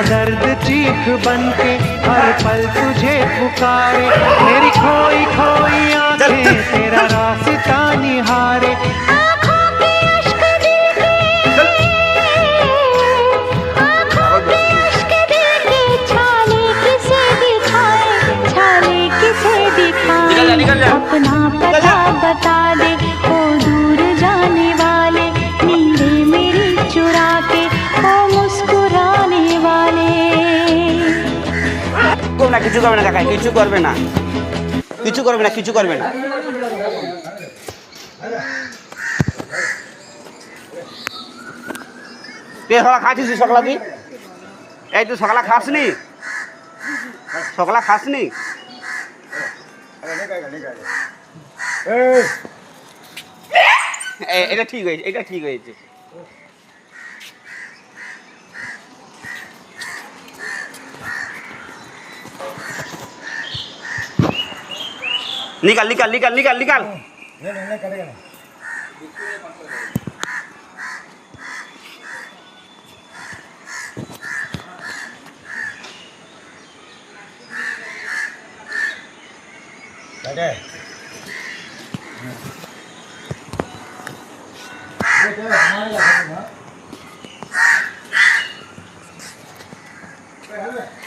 दर्द चीख बनके हर पल तुझे पुकारे, मेरी खोई खोई आंखें तेरा रास्ता निहारे। आँखों के अश्क देखे, आँखों के अश्क देखे, छाले किसे दिखाए, छाले किसे दिखाए। अपना पता बता दे ओ दूर जाने वाले, नींदें मेरी चुरा के ओ मुस्कुराने वाले। না কিছু করবে না কাকা, কিছু করবে না, কিছু করবে না, কিছু করবে না। তুই সকালে খাচ্ছিস সকালে? তুই এই তুই সকালে খাসনি? সকালে খাসনি? এটা ঠিক হয়েছে, এটা ঠিক হয়েছে। निकाल निकाल निकाल निकाल निकाल। हमारे